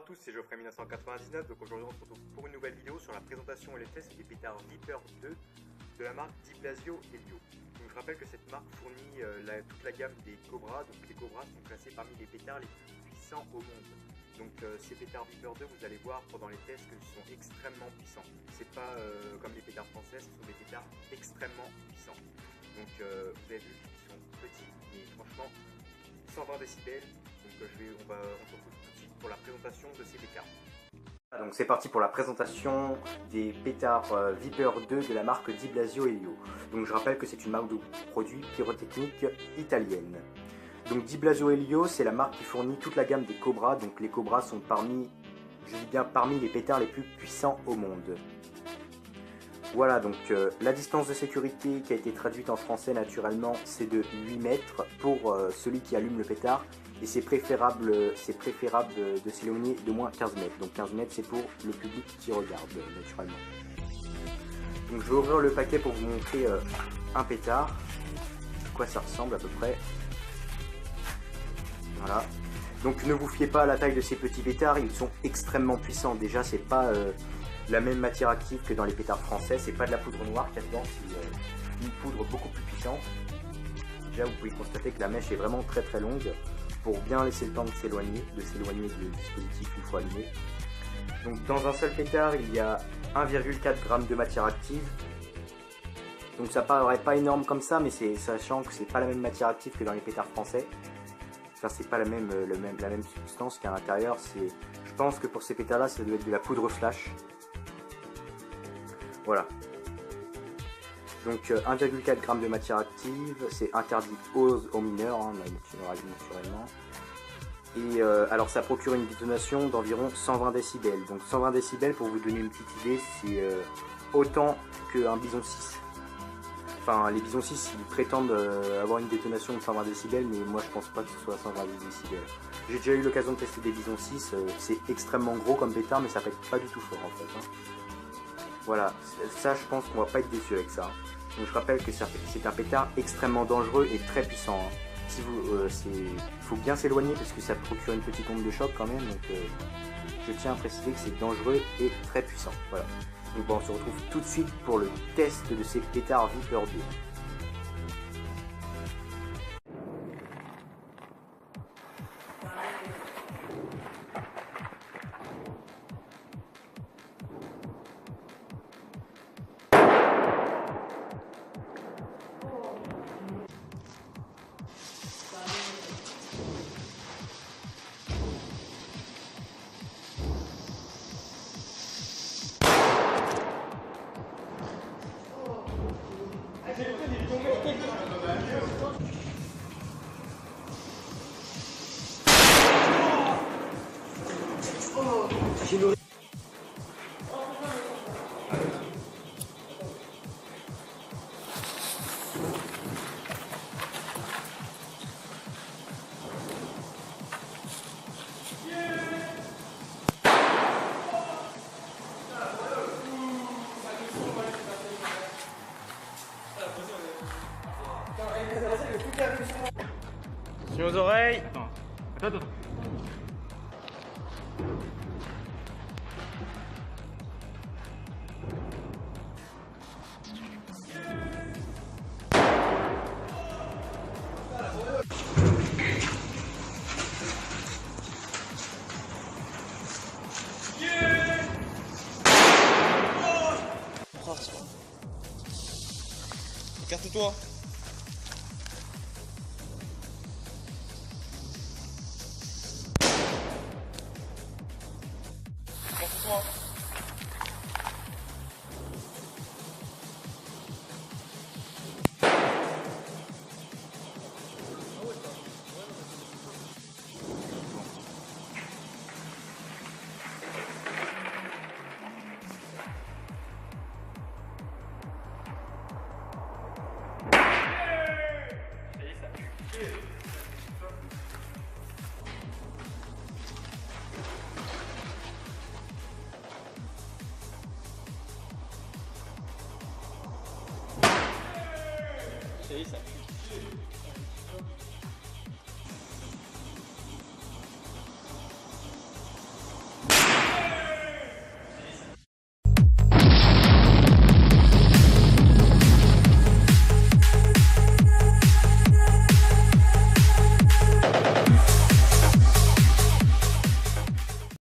Bonjour à tous, c'est Geoffrey 1999, donc aujourd'hui on se retrouve pour une nouvelle vidéo sur la présentation et les tests des pétards Viper 2 de la marque Di Blasio Helio. Donc je rappelle que cette marque fournit toute la gamme des Cobra, donc les Cobra sont classés parmi les pétards les plus puissants au monde. Donc ces pétards Viper 2, vous allez voir pendant les tests qu'ils sont extrêmement puissants. C'est pas comme les pétards français, ce sont des pétards extrêmement puissants. Donc vous avez vu qu'ils sont petits, mais franchement 120 décibels. Donc on se retrouve tout de suite pour la présentation de ces pétards. Donc c'est parti pour la présentation des pétards Viper 2 de la marque Di Blasio Helio. Donc je rappelle que c'est une marque de produits pyrotechniques italienne. Donc Di Blasio Helio, c'est la marque qui fournit toute la gamme des Cobra. Donc les Cobra sont parmi les pétards les plus puissants au monde. Voilà, donc la distance de sécurité qui a été traduite en français naturellement, c'est de 8 mètres pour celui qui allume le pétard. Et c'est préférable de s'éloigner de moins 15 mètres. Donc 15 mètres, c'est pour le public qui regarde, naturellement. Donc je vais ouvrir le paquet pour vous montrer un pétard. À quoi ça ressemble à peu près. Voilà. Donc ne vous fiez pas à la taille de ces petits pétards, ils sont extrêmement puissants. Déjà, c'est pas la même matière active que dans les pétards français. C'est pas de la poudre noire qu'il y a dedans, c'est une poudre beaucoup plus puissante. Déjà, vous pouvez constater que la mèche est vraiment très très longue, pour bien laisser le temps de s'éloigner du dispositif une fois allumé. Donc dans un seul pétard, il y a 1,4 g de matière active. Donc ça paraît pas énorme comme ça, mais sachant que c'est pas la même matière active que dans les pétards français. Enfin, c'est pas la même substance qu'à l'intérieur. Je pense que pour ces pétards là, ça doit être de la poudre flash. Voilà. Donc 1,4 g de matière active, c'est interdit aux mineurs, hein, naturellement. Et alors ça procure une détonation d'environ 120 décibels. Donc 120 décibels, pour vous donner une petite idée, c'est autant qu'un Bison 6. Enfin, les Bison 6, ils prétendent avoir une détonation de 120 décibels, mais moi je pense pas que ce soit 120 décibels. J'ai déjà eu l'occasion de tester des Bison 6, c'est extrêmement gros comme pétard, mais ça pète pas du tout fort en fait. Hein. Voilà, ça je pense qu'on va pas être déçu avec ça. Donc je rappelle que c'est un pétard extrêmement dangereux et très puissant. Hein. Il faut bien s'éloigner parce que ça procure une petite onde de choc quand même. Donc je tiens à préciser que c'est dangereux et très puissant. Voilà. Donc bon, on se retrouve tout de suite pour le test de ces pétards Viper 2. Attention aux oreilles. Attends. Écarte-toi. Écarte-toi. Ça y est, ça pue.